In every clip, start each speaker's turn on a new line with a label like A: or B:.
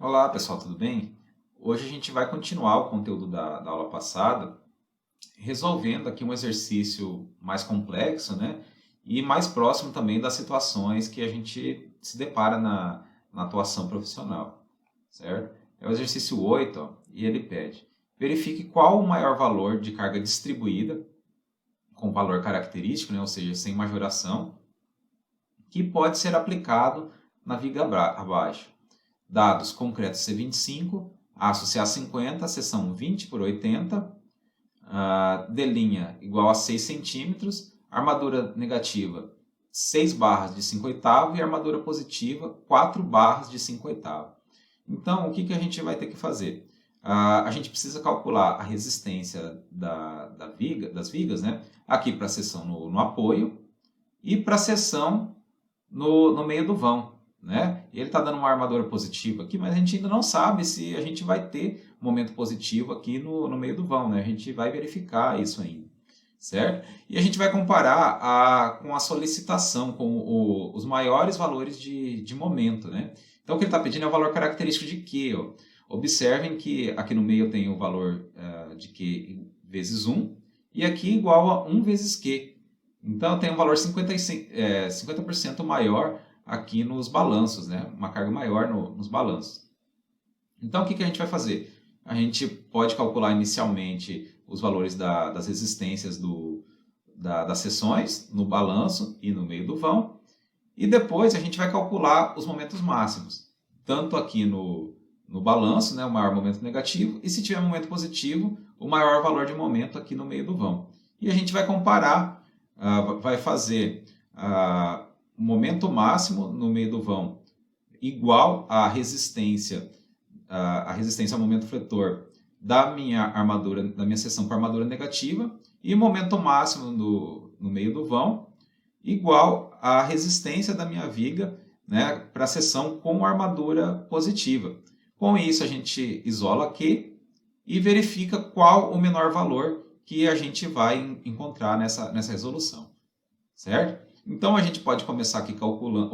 A: Olá pessoal, tudo bem? Hoje a gente vai continuar o conteúdo da aula passada, resolvendo aqui um exercício mais complexo, né? E mais próximo também das situações que a gente se depara na atuação profissional, certo? É o exercício 8, ó, e ele pede: verifique qual o maior valor de carga distribuída, com valor característico, né? Ou seja, sem majoração, que pode ser aplicado na viga abaixo. Dados concretos C25, aço CA50, seção 20 por 80, D' igual a 6 centímetros, armadura negativa 6 barras de 5 oitavo e armadura positiva 4 barras de 5 oitavo. Então, o que a gente vai ter que fazer? A gente precisa calcular a resistência das vigas, né? Aqui para a seção no apoio e para a seção no meio do vão. Né? Ele está dando uma armadura positiva aqui, mas a gente ainda não sabe se a gente vai ter momento positivo aqui no meio do vão. Né? A gente vai verificar isso ainda. Certo? E a gente vai comparar com a solicitação, com os maiores valores de momento. Né? Então, o que ele está pedindo é o valor característico de Q. Ó. Observem que aqui no meio eu tenho o valor de Q vezes 1, e aqui igual a 1 vezes Q. Então, eu tenho um valor 50% maior aqui nos balanços, né? Uma carga maior nos balanços. Então, o que a gente vai fazer? A gente pode calcular inicialmente os valores das resistências das seções no balanço e no meio do vão, e depois a gente vai calcular os momentos máximos, tanto aqui no balanço, né, o maior momento negativo, e se tiver momento positivo, o maior valor de momento aqui no meio do vão. E a gente vai comparar, vai fazer o momento máximo no meio do vão igual à resistência ao momento fletor da minha armadura, da minha seção para armadura negativa, e momento máximo no meio do vão igual à resistência da minha viga, né, para a seção com armadura positiva. Com isso, a gente isola Q e verifica qual o menor valor que a gente vai encontrar nessa resolução. Certo? Então, a gente pode começar aqui calculando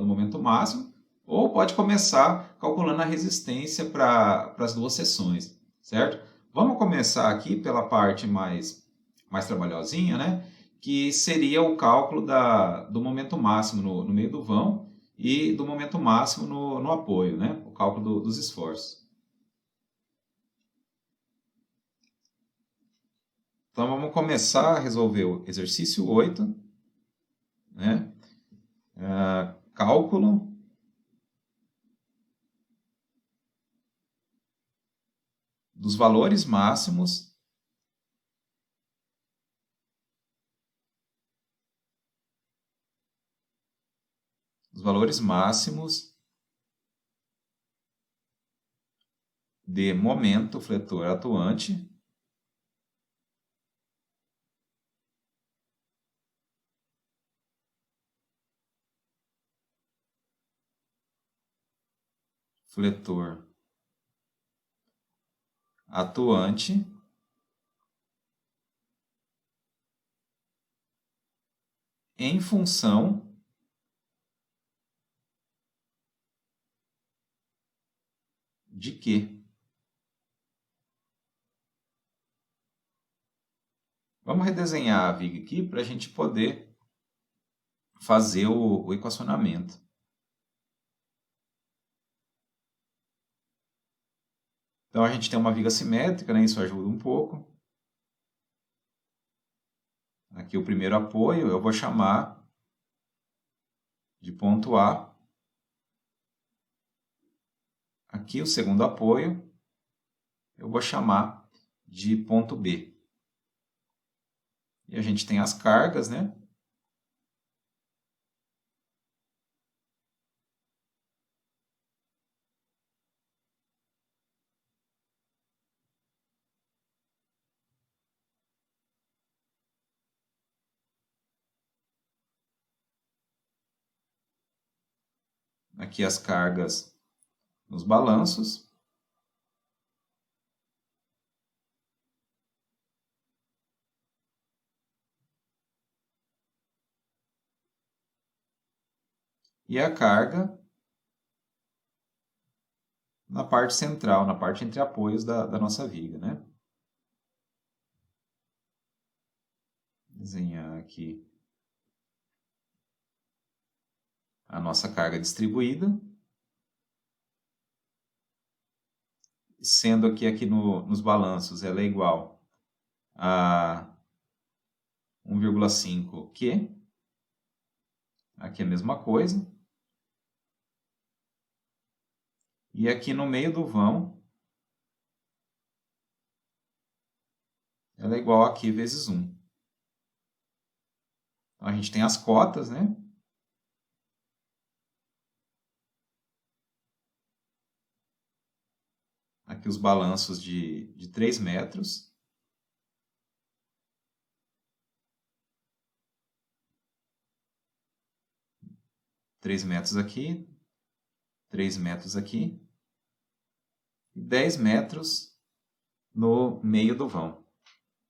A: o momento máximo, ou pode começar calculando a resistência para as duas seções. Certo? Vamos começar aqui pela parte mais trabalhosinha, né? Que seria o cálculo do momento máximo no meio do vão e do momento máximo no apoio, né? O cálculo dos esforços. Então, vamos começar a resolver o exercício 8, né? Cálculo dos valores máximos de momento fletor atuante em função de quê? Vamos redesenhar a viga aqui para a gente poder fazer o equacionamento. Então, a gente tem uma viga simétrica, né? Isso ajuda um pouco. Aqui o primeiro apoio eu vou chamar de ponto A. Aqui o segundo apoio eu vou chamar de ponto B. E a gente tem as cargas, né? Aqui as cargas nos balanços. E a carga na parte central, na parte entre apoios da nossa viga, né? Desenhar aqui a nossa carga distribuída. Sendo aqui nos balanços, ela é igual a 1,5 Q. Aqui é a mesma coisa. E aqui no meio do vão, ela é igual a Q vezes 1. Então, a gente tem as cotas, né? Aqui os balanços de 3 metros. Três metros aqui, 3 metros aqui, e 10 metros no meio do vão.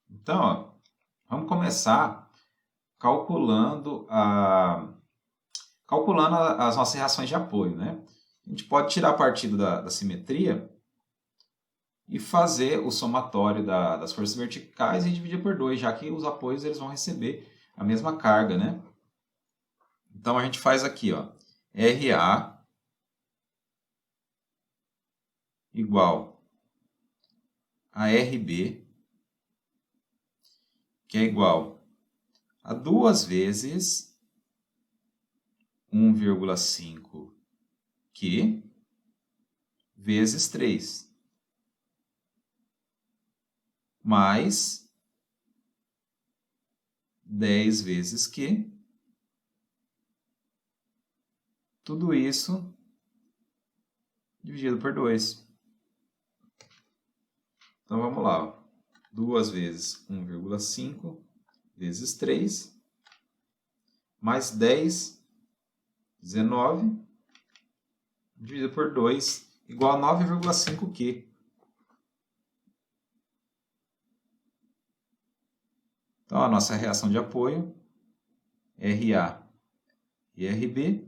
A: Então, ó, vamos começar calculando as nossas reações de apoio, né? A gente pode tirar partido da simetria e fazer o somatório das forças verticais e dividir por 2, já que os apoios eles vão receber a mesma carga, né? Então, a gente faz aqui, ó, RA igual a RB, que é igual a 2 vezes 1,5 Q vezes 3, mais 10 vezes Q. Tudo isso dividido por 2. Então, vamos lá. 2 vezes 1,5 vezes 3, mais 10, 19, dividido por 2, igual a 9,5 Q. Então, a nossa reação de apoio, RA e RB,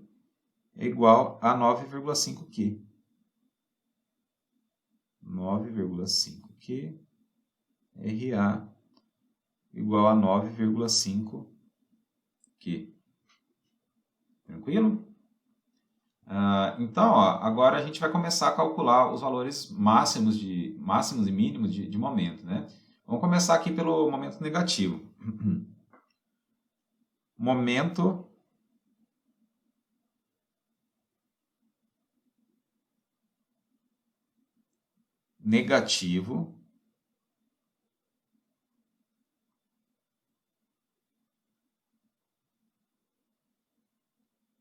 A: é igual a 9,5 Q. 9,5 Q, RA igual a 9,5 Q. Tranquilo? Então, ó, agora a gente vai começar a calcular os valores máximos e mínimos de momento, né? Vamos começar aqui pelo momento negativo. Momento negativo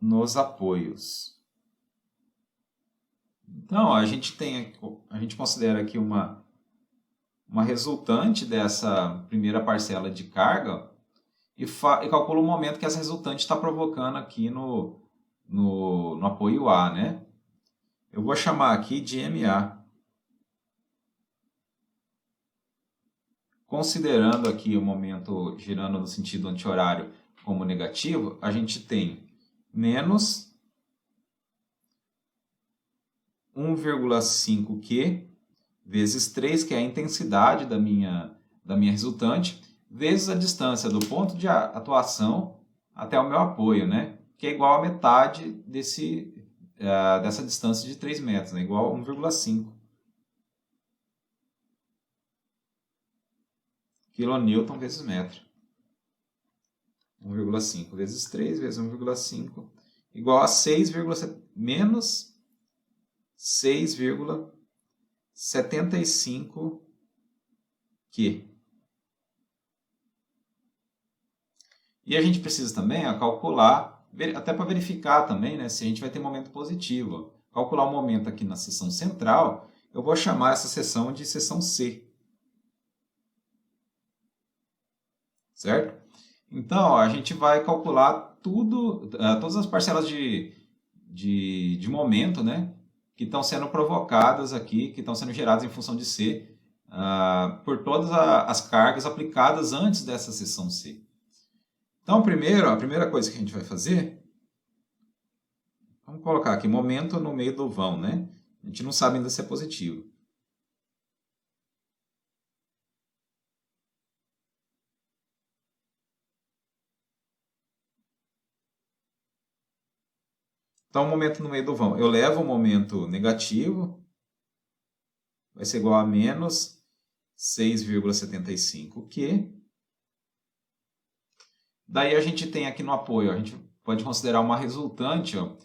A: nos apoios. Então, a gente considera aqui uma resultante dessa primeira parcela de carga e calcula o momento que essa resultante está provocando aqui no apoio A, né? Eu vou chamar aqui de MA. Considerando aqui o momento girando no sentido anti-horário como negativo, a gente tem menos 1,5 Q vezes 3, que é a intensidade da minha resultante, vezes a distância do ponto de atuação até o meu apoio, né? Que é igual a metade dessa distância de 3 metros, né? Igual a 1,5 kN vezes metro. 1,5 vezes 3 vezes 1,5 igual a menos 6,75 Q. E a gente precisa também calcular, até para verificar também, né, se a gente vai ter momento positivo. Calcular o momento aqui na seção central, eu vou chamar essa seção de seção C. Certo? Então, a gente vai calcular todas as parcelas de momento, né, que estão sendo provocadas aqui, que estão sendo geradas em função de C, por todas as cargas aplicadas antes dessa seção C. Então, a primeira coisa que a gente vai fazer, vamos colocar aqui momento no meio do vão, né? A A gente não sabe ainda se é positivo. Então, o momento no meio do vão. Eu levo o momento negativo, vai ser igual a menos 6,75Q. Daí a gente tem aqui no apoio, a gente pode considerar uma resultante, ó,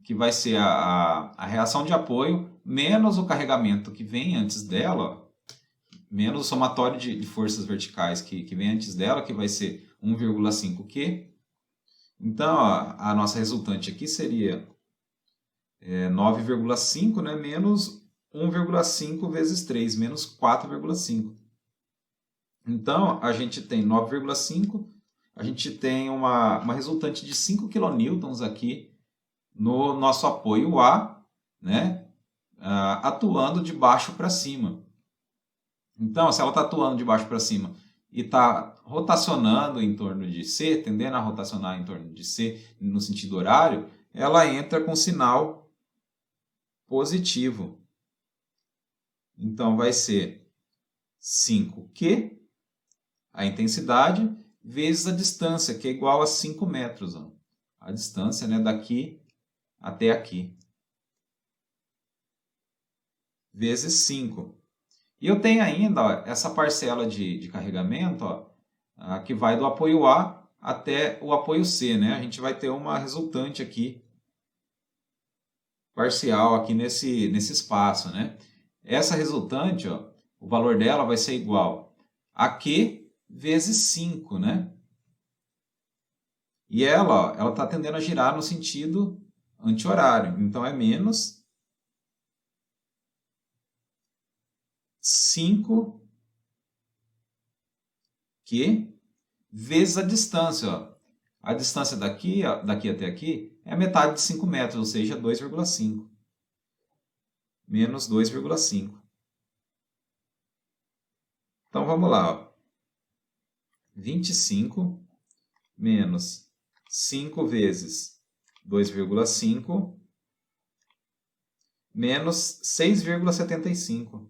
A: que vai ser a reação de apoio menos o carregamento que vem antes dela, ó, menos o somatório de forças verticais que vem antes dela, que vai ser 1,5Q. Então, ó, a nossa resultante aqui seria 9,5, né, menos 1,5 vezes 3, menos 4,5. Então, a gente tem 9,5, a gente tem uma resultante de 5 kN aqui no nosso apoio A, né, atuando de baixo para cima. Então, se ela está atuando de baixo para cima e está rotacionando em torno de C, tendendo a rotacionar em torno de C no sentido horário, ela entra com sinal positivo. Então, vai ser 5Q, a intensidade, vezes a distância, que é igual a 5 metros. Ó. A distância, né, daqui até aqui. Vezes 5. E eu tenho ainda, ó, essa parcela de carregamento, ó, que vai do apoio A até o apoio C. Né? A gente vai ter uma resultante aqui, parcial, aqui nesse espaço. Né? Essa resultante, ó, o valor dela vai ser igual a Q vezes 5. Né? E ela está tendendo a girar no sentido anti-horário. Então, é menos 5Q vezes a distância. Ó. A distância daqui até aqui é metade de 5 metros, ou seja, 2,5. Menos 2,5. Então, vamos lá. Ó. 25 menos 5 vezes 2,5 menos 6,75.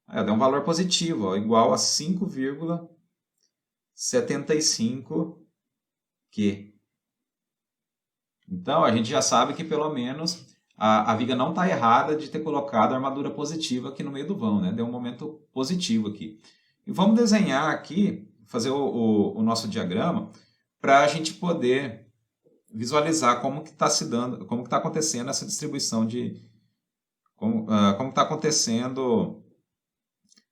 A: Dá um valor positivo, ó, igual a 5,75Q. Então, a gente já sabe que pelo menos a viga não está errada de ter colocado a armadura positiva aqui no meio do vão, né? Deu um momento positivo aqui. E vamos desenhar aqui, fazer o nosso diagrama, para a gente poder visualizar como que está se dando, como que está acontecendo essa distribuição como está acontecendo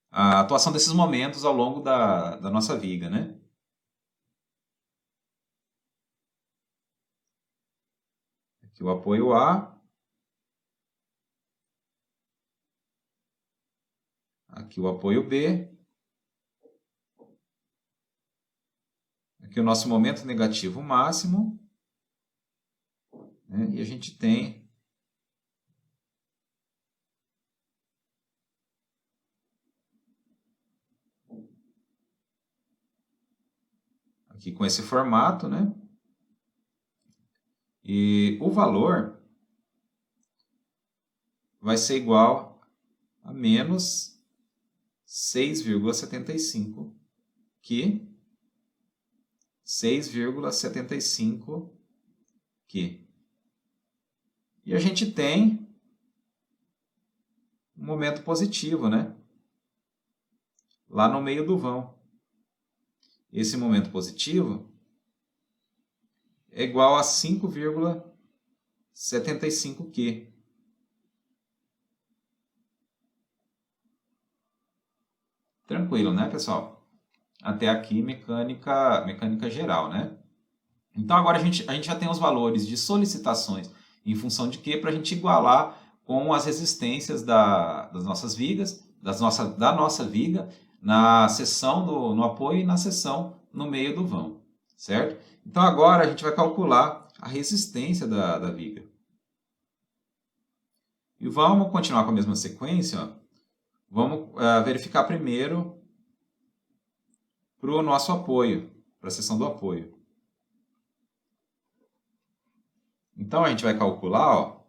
A: a atuação desses momentos ao longo da nossa viga, né? Aqui o apoio A. Aqui o apoio B. Aqui o nosso momento negativo máximo. Né? E a gente tem aqui com esse formato, né? E o valor vai ser igual a menos 6,75 Q. 6,75 Q. E a gente tem um momento positivo, né? Lá no meio do vão. Esse momento positivo é igual a 5,75Q. Tranquilo, né, pessoal? Até aqui, mecânica geral, né? Então, agora a gente já tem os valores de solicitações em função de Q para a gente igualar com as resistências das nossas vigas, da nossa viga, na seção no apoio e na seção no meio do vão, certo? Então, agora a gente vai calcular a resistência da viga. E vamos continuar com a mesma sequência. Ó. Vamos verificar primeiro para o nosso apoio, para a seção do apoio. Então, a gente vai calcular, ó,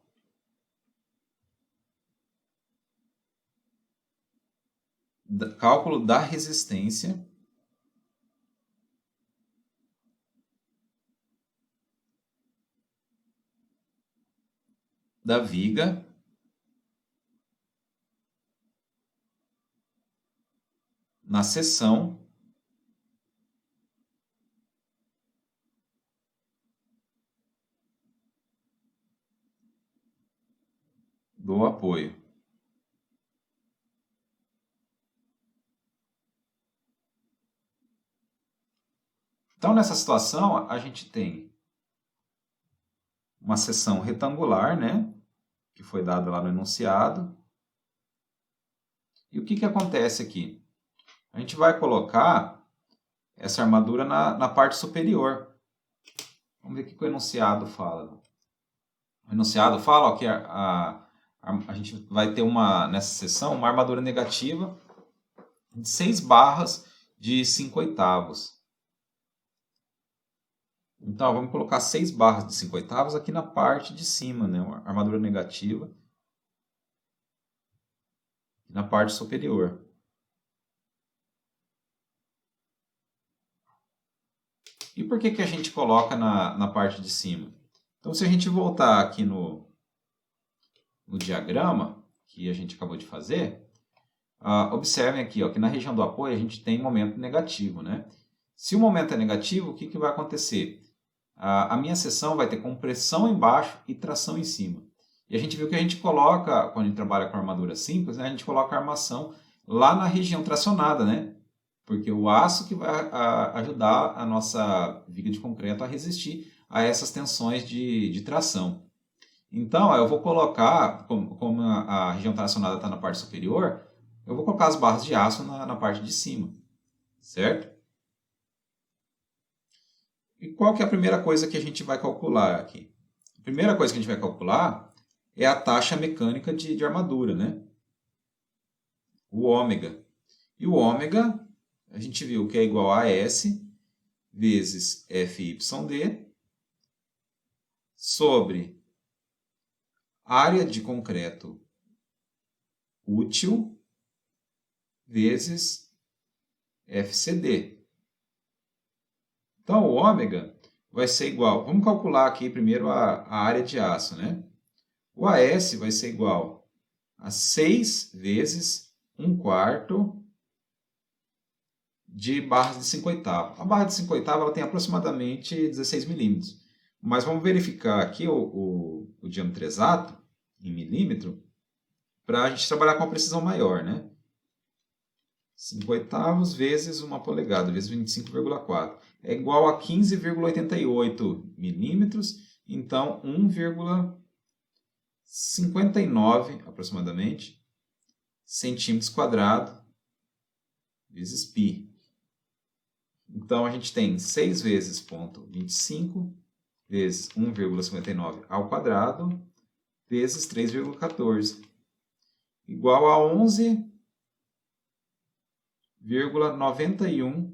A: cálculo da resistência da viga na seção do apoio. Então, nessa situação, a gente tem uma seção retangular, né, que foi dada lá no enunciado. E o que acontece aqui? A gente vai colocar essa armadura na parte superior. Vamos ver o que o enunciado fala. O enunciado fala ó, que a gente vai ter nessa seção uma armadura negativa de 6 barras de 5/8. Então, vamos colocar 6 barras de 5/8 aqui na parte de cima, né? Uma armadura negativa na parte superior. E por que a gente coloca na parte de cima? Então, se a gente voltar aqui no diagrama que a gente acabou de fazer, observem aqui ó, que na região do apoio a gente tem momento negativo, né? Se o momento é negativo, o que vai acontecer? A minha seção vai ter compressão embaixo e tração em cima. E a gente viu que a gente coloca, quando a gente trabalha com armadura simples, né, a gente coloca a armação lá na região tracionada, né? Porque o aço que vai ajudar a nossa viga de concreto a resistir a essas tensões de tração. Então, eu vou colocar, como a região tracionada está na parte superior, eu vou colocar as barras de aço na parte de cima, certo? E qual que é a primeira coisa que a gente vai calcular aqui? A primeira coisa que a gente vai calcular é a taxa mecânica de armadura, né? O ômega. E o ômega, a gente viu que é igual a S vezes FYD sobre área de concreto útil vezes FCD. Então, o ômega vai ser igual... Vamos calcular aqui primeiro a área de aço, né? O AS vai ser igual a 6 vezes 1/4 de barras de 5/8. A barra de 5/8 ela tem aproximadamente 16 milímetros. Mas vamos verificar aqui o diâmetro exato, em milímetro, para a gente trabalhar com uma precisão maior, né? 5/8 vezes 1 polegada, vezes 25,4. É igual a 15,88 milímetros, então 1,59 aproximadamente centímetros quadrados vezes π. Então a gente tem 6 vezes 0,25 vezes 1,59 ao quadrado vezes 3,14 igual a 11,91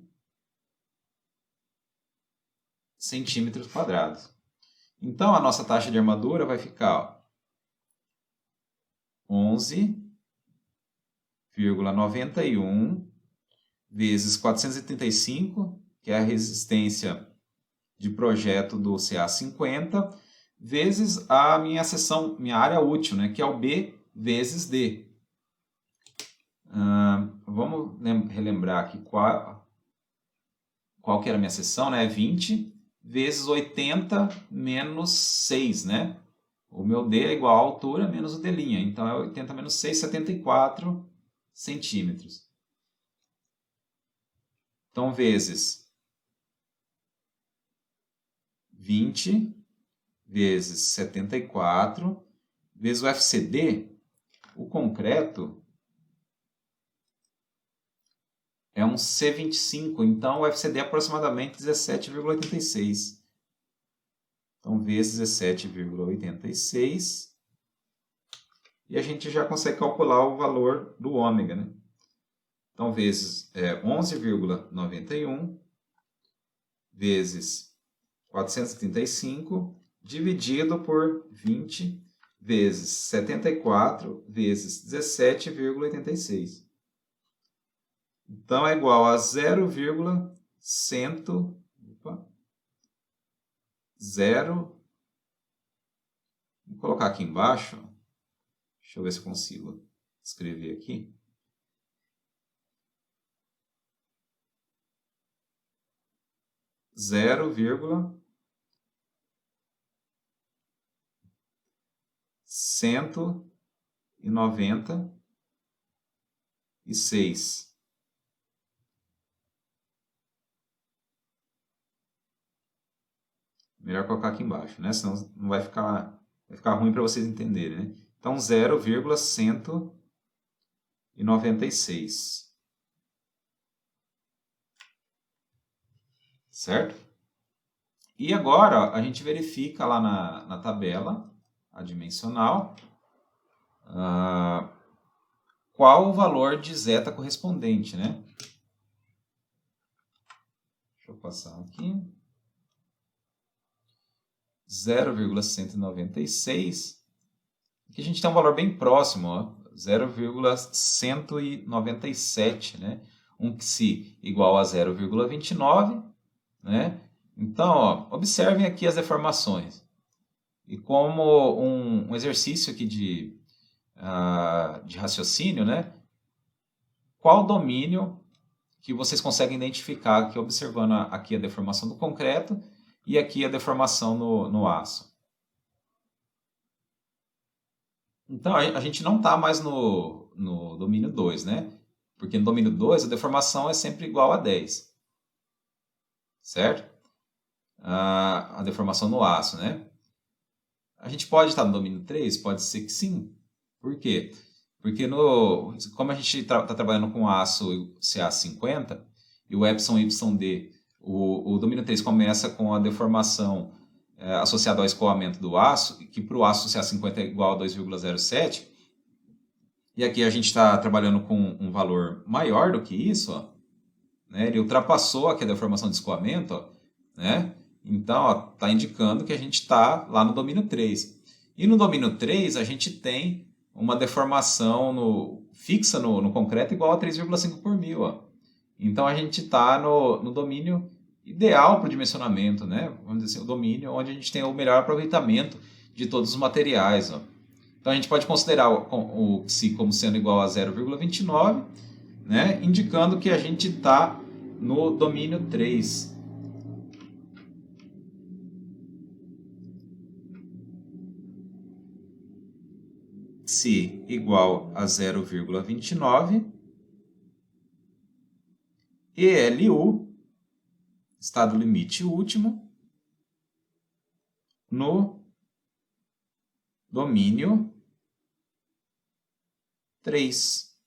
A: centímetros quadrados. Então, a nossa taxa de armadura vai ficar 11,91 vezes 435, que é a resistência de projeto do CA50, vezes a minha seção, minha área útil, né, que é o B vezes D. Vamos relembrar aqui qual que era a minha seção, né? 20 vezes 80 menos 6, né? O meu D é igual à altura menos o D', então é 80 menos 6, 74 centímetros. Então, vezes 20 vezes 74 vezes o FCD, o concreto é um C25, então o FCD é aproximadamente 17,86. Então, vezes 17,86. E a gente já consegue calcular o valor do ômega, né? Então, vezes 11,91 vezes 435 dividido por 20 vezes 74 vezes 17,86. Então, é igual a 0,100. Vou colocar aqui embaixo. Deixa eu ver se eu consigo escrever aqui. 0,196. Melhor colocar aqui embaixo, né? Senão não vai ficar ruim para vocês entenderem, né? Então, 0,196. Certo? E agora a gente verifica lá na tabela adimensional qual o valor de zeta correspondente, né? Deixa eu passar aqui. 0,196. Aqui a gente tem um valor bem próximo, 0,197, né? Um psi igual a 0,29, né? Então, ó, observem aqui as deformações. E como um exercício aqui de raciocínio, né? Qual domínio que vocês conseguem identificar aqui, observando aqui a deformação do concreto e aqui a deformação no aço? Então, a gente não está mais no domínio 2, né? Porque no domínio 2 a deformação é sempre igual a 10. Certo? A deformação no aço, né? A gente pode estar no domínio 3? Pode ser que sim. Por quê? Porque como a gente está trabalhando com aço CA50 e o Epson YD, o domínio 3 começa com a deformação associada ao escoamento do aço, que para o aço CA50 é igual a 2,07, e aqui a gente está trabalhando com um valor maior do que isso, ó, né? Ele ultrapassou aqui a deformação de escoamento, ó, né? Então, está indicando que a gente está lá no domínio 3. E no domínio 3, a gente tem uma deformação fixa no concreto igual a 3,5 por mil. Ó. Então, a gente está no domínio ideal para o dimensionamento, né? Vamos dizer assim, o domínio onde a gente tem o melhor aproveitamento de todos os materiais. Ó. Então, a gente pode considerar o psi como sendo igual a 0,29, né? Indicando que a gente está no domínio 3. Psi igual a 0,29 e LU, estado limite último, no domínio 3.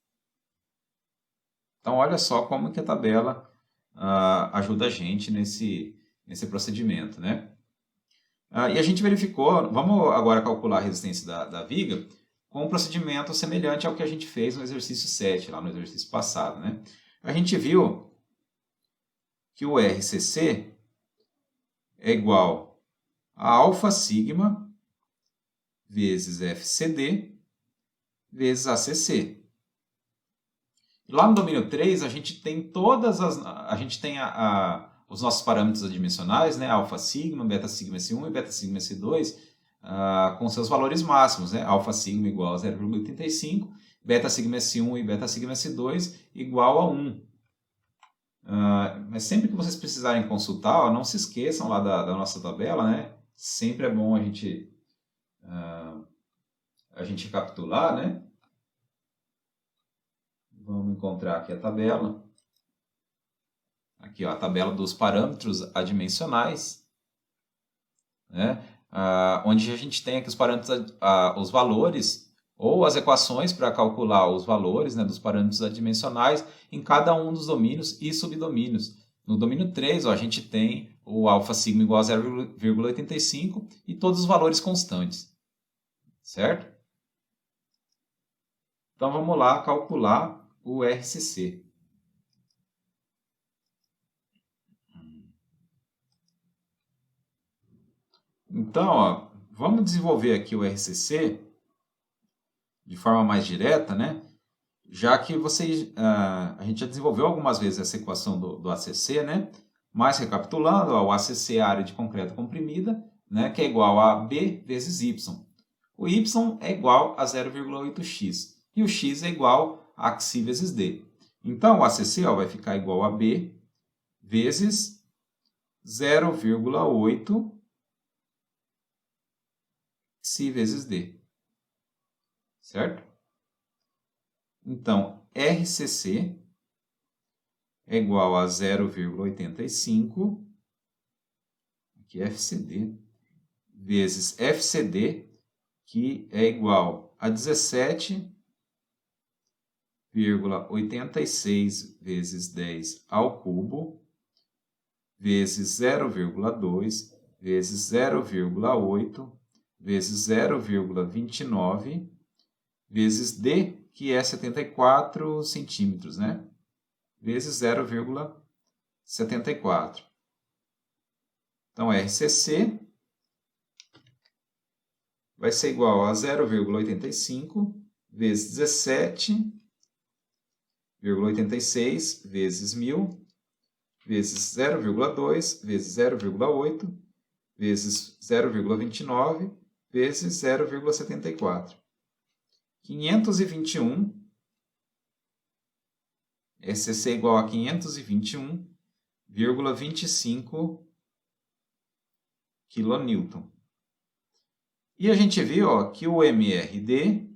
A: Então, olha só como que a tabela ajuda a gente nesse procedimento, né? E a gente verificou, vamos agora calcular a resistência da viga com um procedimento semelhante ao que a gente fez no exercício 7, lá no exercício passado, né? A gente viu que o RCC é igual a alfa sigma vezes FCD vezes ACC. Lá no domínio 3, a gente tem os nossos parâmetros adimensionais, né? Alfa sigma, beta sigma S1 e beta sigma S2, com seus valores máximos, né? Alfa sigma igual a 0,85, beta sigma S1 e beta sigma S2 igual a 1. Mas sempre que vocês precisarem consultar, não se esqueçam lá da nossa tabela, né? Sempre é bom a gente recapitular, né? Vamos encontrar aqui a tabela. Aqui, ó, a tabela dos parâmetros adimensionais, né? Onde a gente tem aqui os parâmetros, os valores ou as equações para calcular os valores, né, dos parâmetros adimensionais em cada um dos domínios e subdomínios. No domínio 3, ó, a gente tem o alfa sigma igual a 0,85 e todos os valores constantes, certo? Então, vamos lá calcular o RCC. Então, ó, vamos desenvolver aqui o RCC de forma mais direta, né? já que a gente já desenvolveu algumas vezes essa equação do ACC, né? Mas recapitulando, ó, o ACC é a área de concreto comprimida, né, que é igual a B vezes Y. O Y é igual a 0,8x e o x é igual a xi vezes d. Então, o ACC, ó, vai ficar igual a B vezes 0,8 xi vezes d. Certo? Então, RCC é igual a 0,85, aqui é FCD, vezes FCD, que é igual a 17,86 vezes 10 ao cubo, vezes 0,2, vezes 0,8, vezes 0,29, vezes D, que é 74 centímetros, né? Vezes 0,74. Então, RCC vai ser igual a 0,85 vezes 17,86 vezes 1000, vezes 0,2 vezes 0,8 vezes 0,29 vezes 0,74. 521, RCC é igual a 521,25 kN. E a gente viu, ó, que o MRD,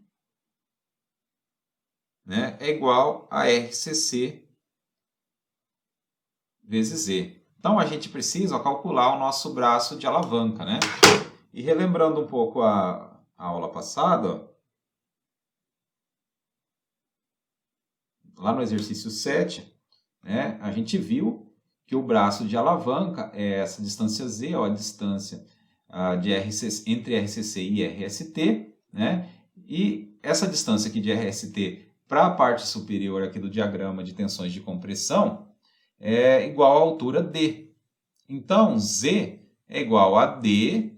A: né, é igual a RCC vezes Z. Então, a gente precisa, ó, calcular o nosso braço de alavanca, né? E relembrando um pouco a aula passada, ó, lá no exercício 7, né, a gente viu que o braço de alavanca é essa distância Z, ó, a distância de RCC, entre RCC e RST, né? E essa distância aqui de RST para a parte superior aqui do diagrama de tensões de compressão é igual à altura D. Então, Z é igual a D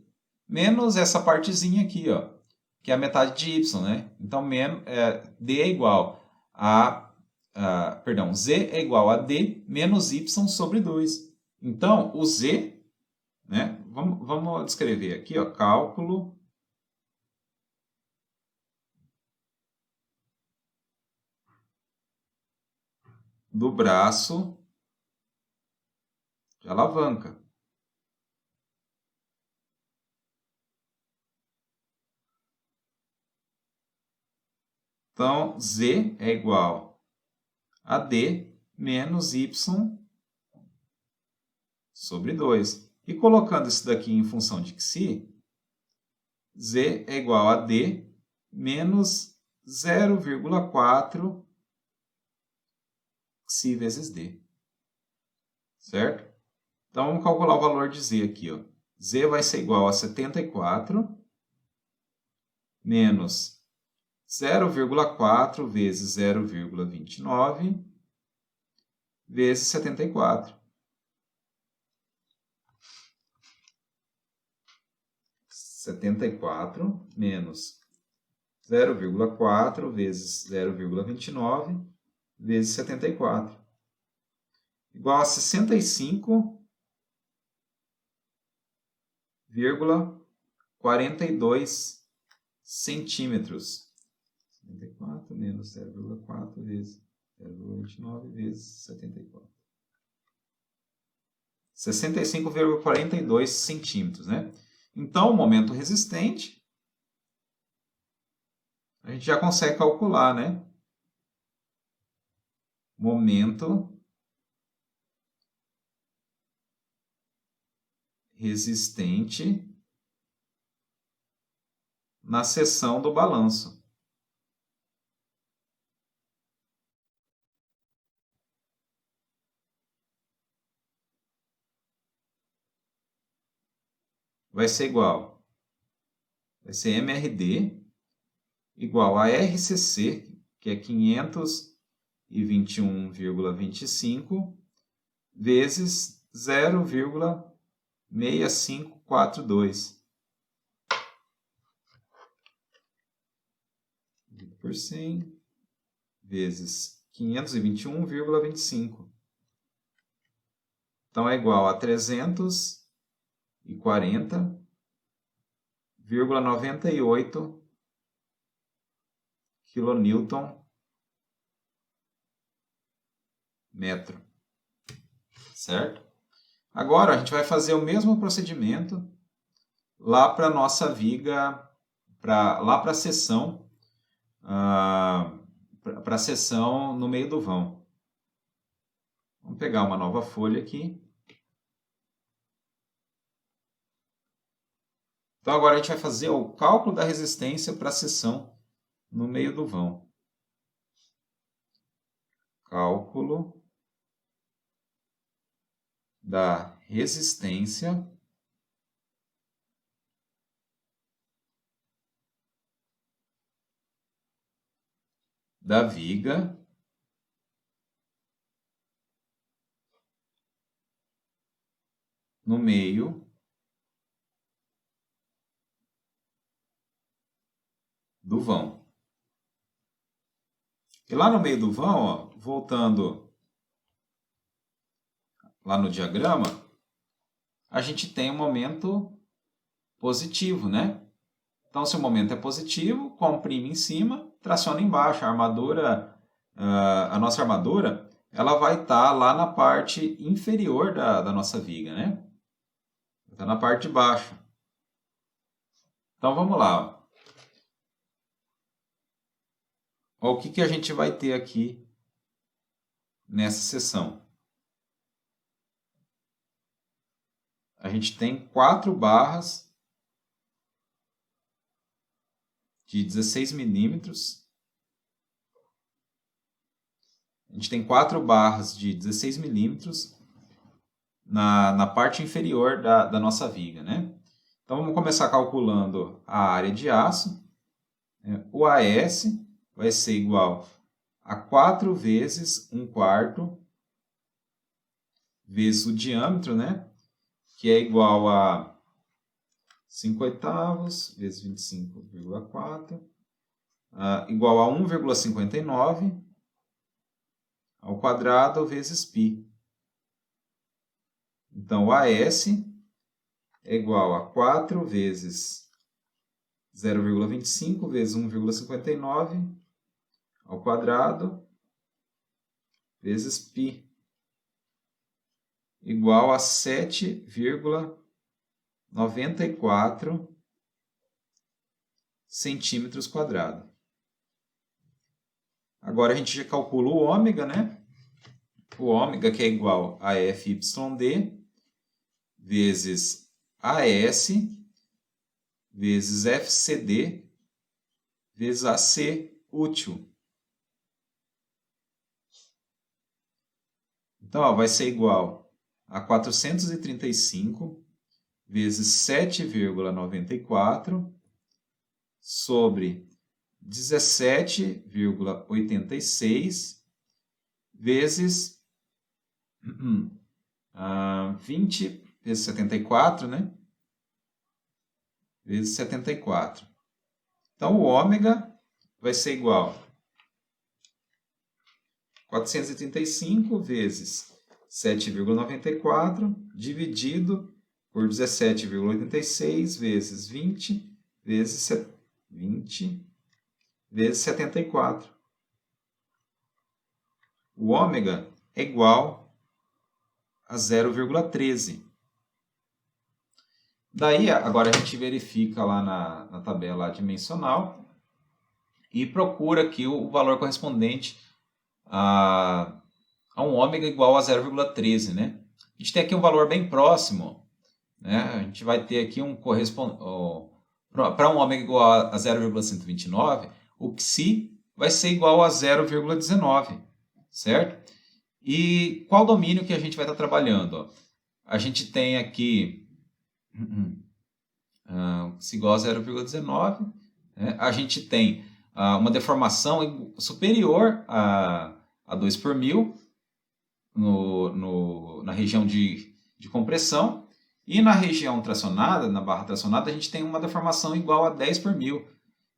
A: menos essa partezinha aqui, ó, que é a metade de Y, né? Então, D é igual Z é igual a D menos Y sobre 2. Então, o Z, né? Vamos descrever aqui, ó, cálculo do braço de alavanca. Então, Z é igual a D menos Y sobre 2. E colocando isso daqui em função de xi, Z é igual a D menos 0,4 xi vezes D. Certo? Então, vamos calcular o valor de Z aqui, ó. Z vai ser igual a 74 menos 0,4 vezes 0,29 vezes 74. 74 menos 0,4 vezes 0,29 vezes 74. Igual a 65,42 centímetros. 74 menos 0,4 vezes 0,29 vezes 74. 65,42 centímetros, né? Então, o momento resistente, a gente já consegue calcular, né? Momento resistente na seção do balanço. Vai ser igual, vai ser MRD igual a RCC, que é 521,25, vezes 0,6542. Por 100, vezes 521,25. Então, é igual a 340,98 kN metro. Certo? Agora, a gente vai fazer o mesmo procedimento lá para a nossa viga, lá para a seção, para a seção no meio do vão. Vamos pegar uma nova folha aqui. Então, agora a gente vai fazer o cálculo da resistência para a seção no meio do vão. Cálculo da resistência da viga no meio do vão. E lá no meio do vão, ó, voltando lá no diagrama, a gente tem um momento positivo, né? Então, se o momento é positivo, comprime em cima, traciona embaixo. A armadura, a nossa armadura, ela vai estar lá na parte inferior da nossa viga, né? Está na parte de baixo. Então, vamos lá. Ó, o que a gente vai ter aqui nessa seção? A gente tem 4 barras de 16 milímetros. A gente tem 4 barras de 16 milímetros na parte inferior da nossa viga, né? Então, vamos começar calculando a área de aço. O AS vai ser igual a 4 vezes 1/4 vezes o diâmetro, né? Que é igual a 5/8 vezes 25,4, igual a 1,59 ao quadrado vezes π. Então, o AS é igual a 4 vezes 0,25 vezes 1,59 ao quadrado vezes π, igual a 7,94 centímetros quadrados. Agora a gente já calcula o ômega, né? O ômega que é igual a FYD vezes AS vezes FCD vezes AC útil. Então, ó, vai ser igual a 435 vezes 7,94 sobre 17,86 vezes 20 vezes 74, né? Vezes 74. Então, o ômega vai ser igual a 435 vezes 7,94 dividido por 17,86 vezes 20 vezes 74. O ômega é igual a 0,13. Daí, agora a gente verifica lá na tabela dimensional e procura aqui o valor correspondente a um ômega igual a 0,13, né? A gente tem aqui um valor bem próximo, né? A gente vai ter aqui para um ômega igual a 0,129, o psi vai ser igual a 0,19, certo? E qual domínio que a gente vai estar trabalhando? A gente tem aqui psi igual a 0,19, né? A gente tem uma deformação superior a 2 por mil na região de compressão, e na região tracionada, na barra tracionada, a gente tem uma deformação igual a 10 por mil.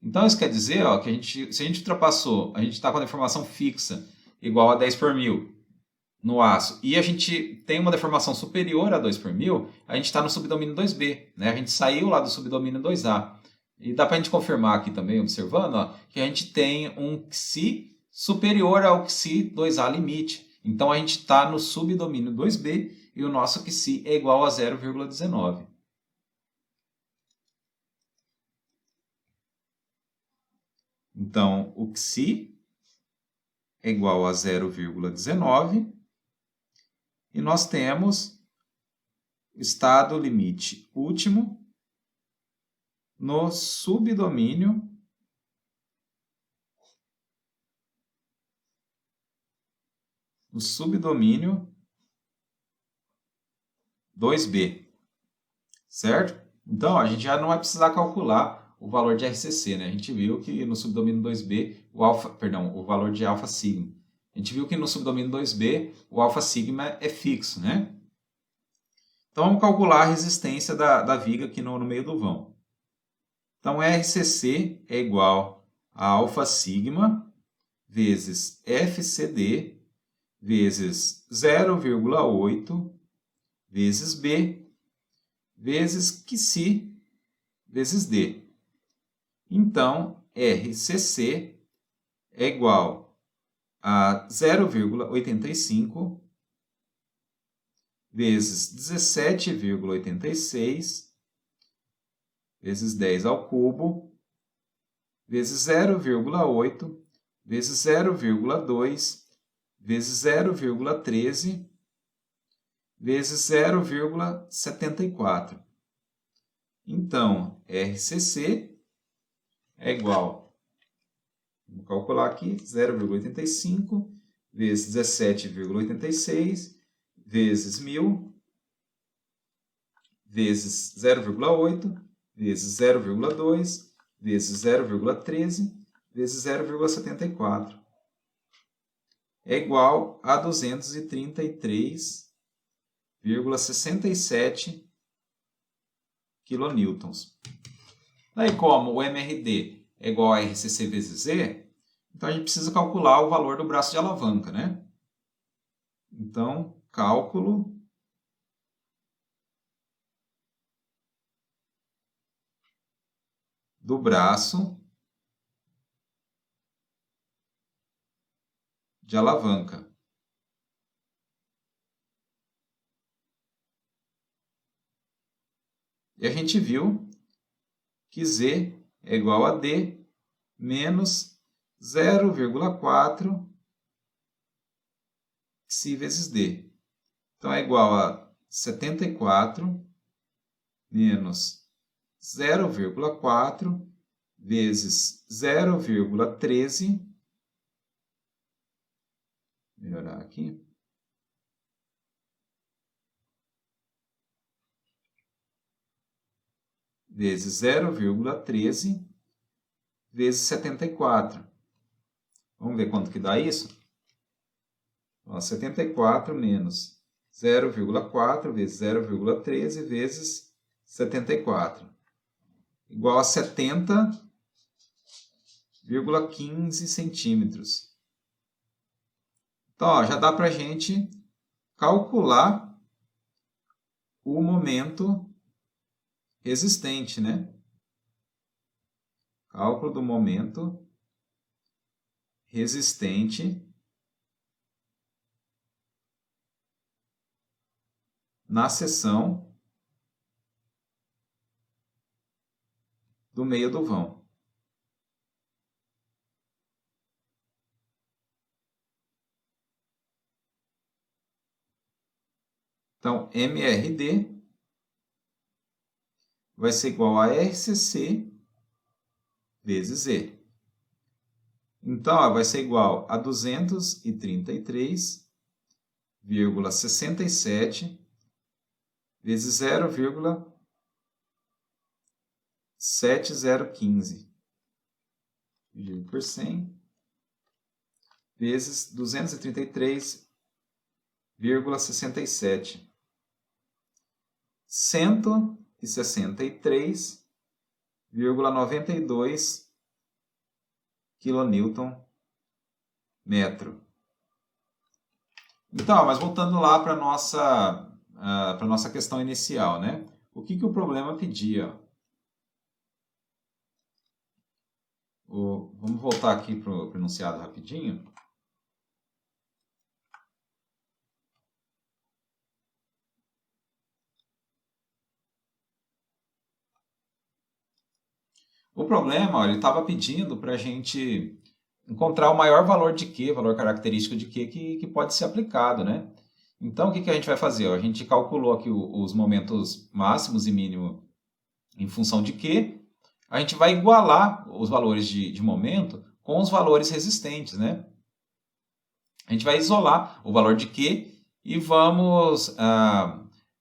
A: Então, isso quer dizer ó, que se a gente ultrapassou, a gente está com a deformação fixa igual a 10 por mil no aço, e a gente tem uma deformação superior a 2 por mil, a gente está no subdomínio 2B. Né? A gente saiu lá do subdomínio 2A. E dá para a gente confirmar aqui também, observando, ó, que a gente tem um Xi superior ao Xi 2A limite. Então, a gente está no subdomínio 2B e o nosso Xi é igual a 0,19. Então, o Xi é igual a 0,19 e nós temos o estado limite último no subdomínio no subdomínio 2B, certo? Então, a gente já não vai precisar calcular o valor de RCC, né? A gente viu que no subdomínio 2B, o valor de alfa sigma. A gente viu que no subdomínio 2B, o alfa sigma é fixo, né? Então, vamos calcular a resistência da viga aqui no meio do vão. Então, RCC é igual a alfa sigma vezes FCD vezes 0,8 vezes B vezes Xi vezes D. Então, RCC é igual a 0,85 vezes 17,86 vezes 10 ao cubo vezes 0,8 vezes 0,2 vezes 0,13 vezes 0,74. Então, RCC é igual, vamos calcular aqui, 0,85 vezes 17,86 vezes 1.000 vezes 0,8 vezes 0,2 vezes 0,13 vezes 0,74. É igual a 233,67 quilonewtons. Daí, como o MRD é igual a RCC vezes Z, então a gente precisa calcular o valor do braço de alavanca, né? Então, cálculo do braço de alavanca. E a gente viu que Z é igual a D menos 0,4 Xi vezes D. Então, é igual a 74 menos 0,4 vezes 0,13. Melhorar aqui. Vezes 0,13 vezes 74. Vamos ver quanto que dá isso? Ó, 74 menos 0,4 vezes 0,13 vezes 74. Igual a 70,15 centímetros. Então, ó, já dá para a gente calcular o momento resistente, né? Cálculo do momento resistente na seção do meio do vão. Então, MRD vai ser igual a RCC vezes Z. Então, ó, vai ser igual a 233,67 vezes 0,7015 dividido por 100 vezes 233,67. 163,92 kN metro. Então, mas voltando lá para a nossa questão inicial, né? O que o problema pedia? Vamos voltar aqui para o enunciado rapidinho. O problema, ó, ele estava pedindo para a gente encontrar o maior valor de Q, valor característico de Q que pode ser aplicado, né? Então, o que a gente vai fazer? Ó, a gente calculou aqui os momentos máximos e mínimos em função de Q. A gente vai igualar os valores de momento com os valores resistentes, né? A gente vai isolar o valor de Q e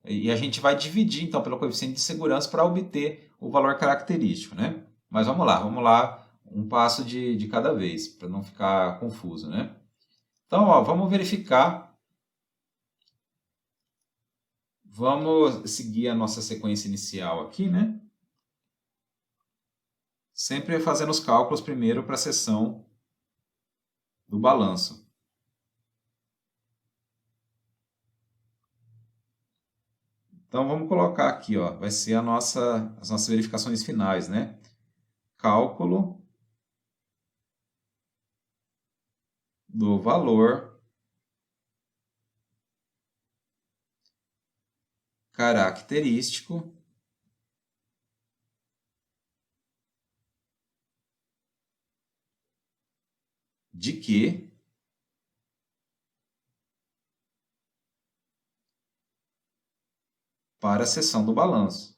A: e a gente vai dividir, então, pelo coeficiente de segurança para obter o valor característico, né? Mas vamos lá, um passo de cada vez, para não ficar confuso, né? Então, ó, vamos verificar, vamos seguir a nossa sequência inicial aqui, né? Sempre fazendo os cálculos primeiro para a seção do balanço. Então, vamos colocar aqui, ó, vai ser as nossas verificações finais, né? Cálculo do valor característico de Q para a seção do balanço.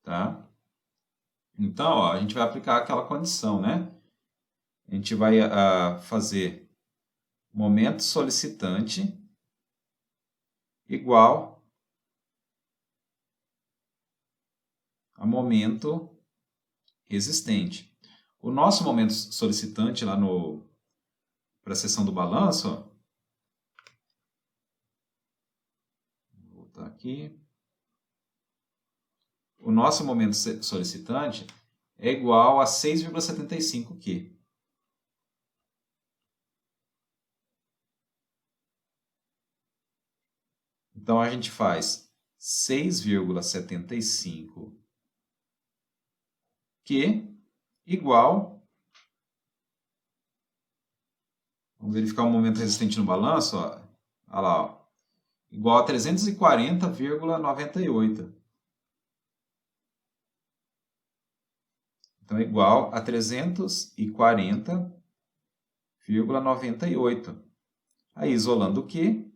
A: Tá? Então, ó, a gente vai aplicar aquela condição, né? A gente vai fazer momento solicitante igual a momento resistente. O nosso momento solicitante lá para a seção do balanço, ó, vou voltar aqui. O nosso momento solicitante é igual a 6,75 Q. Então, a gente faz 6,75 Q igual... Vamos verificar o momento resistente no balanço. Ó. Olha lá, ó. Igual a 340,98. Então, é igual a 340,98. Aí, isolando o Q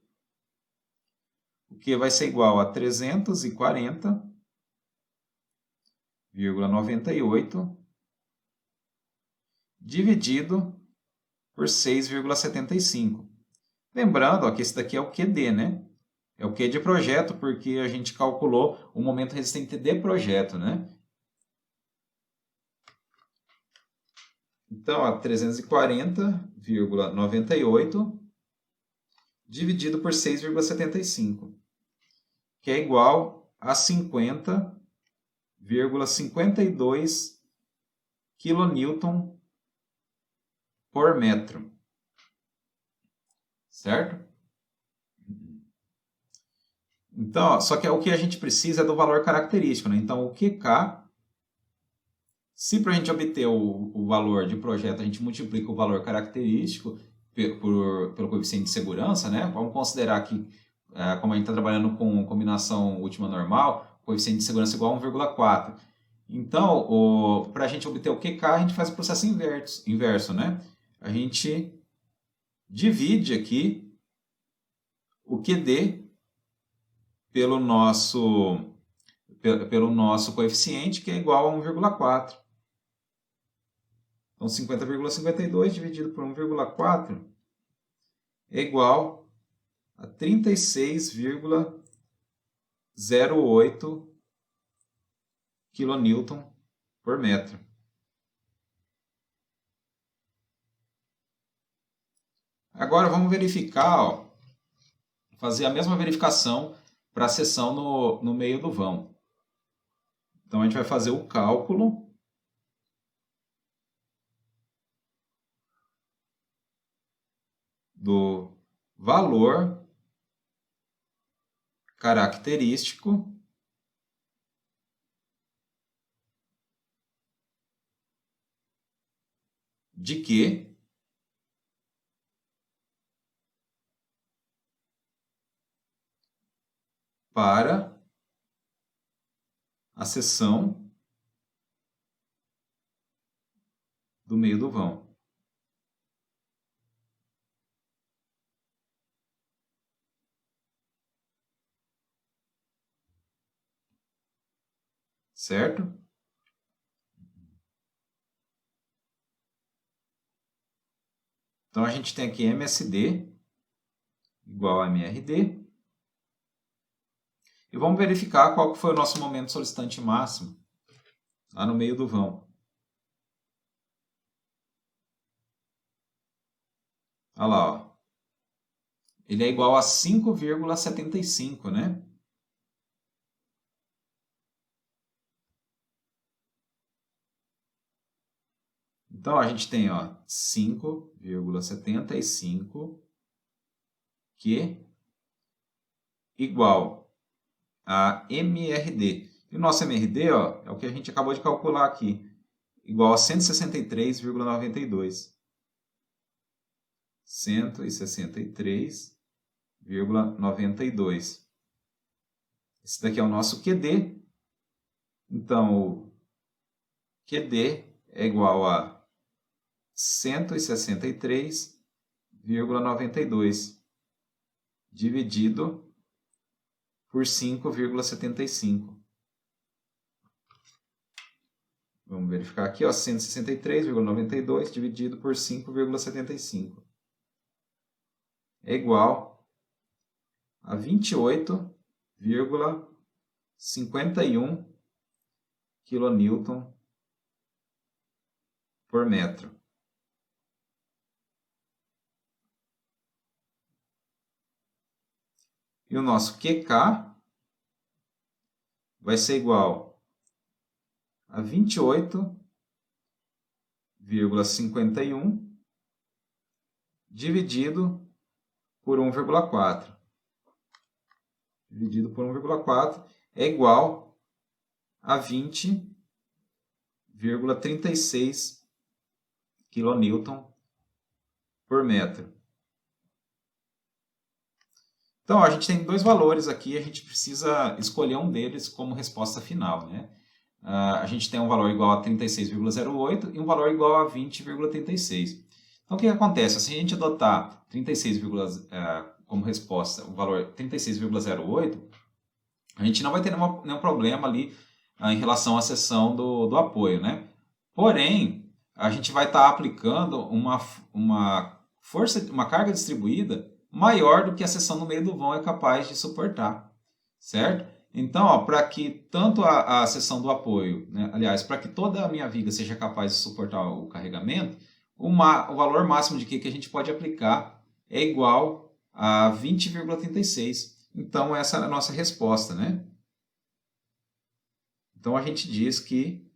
A: vai ser igual a 340,98 dividido por 6,75. Lembrando, ó, que esse daqui é o QD, né? É o Q de projeto, porque a gente calculou o momento resistente de projeto, né? Então, ó, 340,98 dividido por 6,75, que é igual a 50,52 kN por metro. Certo? Então, ó, só que o que a gente precisa é do valor característico, né? Então, o QK, se para a gente obter o valor de projeto, a gente multiplica o valor característico pelo coeficiente de segurança, né? Vamos considerar que, como a gente está trabalhando com combinação última normal, o coeficiente de segurança é igual a 1,4. Então, para a gente obter o QK, a gente faz o processo inverso, né? A gente divide aqui o QD pelo nosso coeficiente, que é igual a 1,4. Então, 50,52 dividido por 1,4 é igual a 36,08 kN por metro. Agora vamos verificar, ó, fazer a mesma verificação para a seção no meio do vão. Então a gente vai fazer o cálculo do valor característico de Q para a seção do meio do vão. Certo? Então a gente tem aqui MSD igual a MRD. E vamos verificar qual foi o nosso momento solicitante máximo lá no meio do vão. Olha lá, ó. Ele é igual a 5,75, né? Então a gente tem, ó, 5,75 que igual a MRD. E o nosso MRD, ó, é o que a gente acabou de calcular aqui, igual a 163,92. 163,92. Esse daqui é o nosso QD. Então, o QD é igual a 163,92 dividido por 5,75. Vamos verificar aqui, ó, 163,92 dividido por 5,75 é igual a 28,51 kN por metro. E o nosso QK vai ser igual a 28,51 dividido por 1,4. Dividido por 1,4 é igual a 20,36 kN por metro. Então, a gente tem dois valores aqui, a gente precisa escolher um deles como resposta final, né? A gente tem um valor igual a 36,08 e um valor igual a 20,36. Então, o que acontece? Se a gente adotar 36, como resposta, o valor 36,08, a gente não vai ter nenhum problema ali em relação à seção do apoio, né? Porém, a gente vai estar aplicando uma carga distribuída maior do que a seção no meio do vão é capaz de suportar, certo? Então, para que tanto a seção do apoio, né, aliás, para que toda a minha viga seja capaz de suportar o carregamento, o valor máximo de Q que a gente pode aplicar é igual a 20,36. Então, essa é a nossa resposta, né? Então, a gente diz que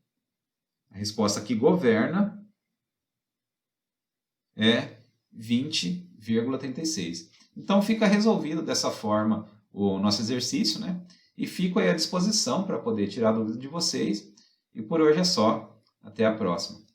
A: a resposta que governa é 20,36. Então, fica resolvido dessa forma o nosso exercício, né? E fico aí à disposição para poder tirar dúvidas de vocês. E por hoje é só. Até a próxima.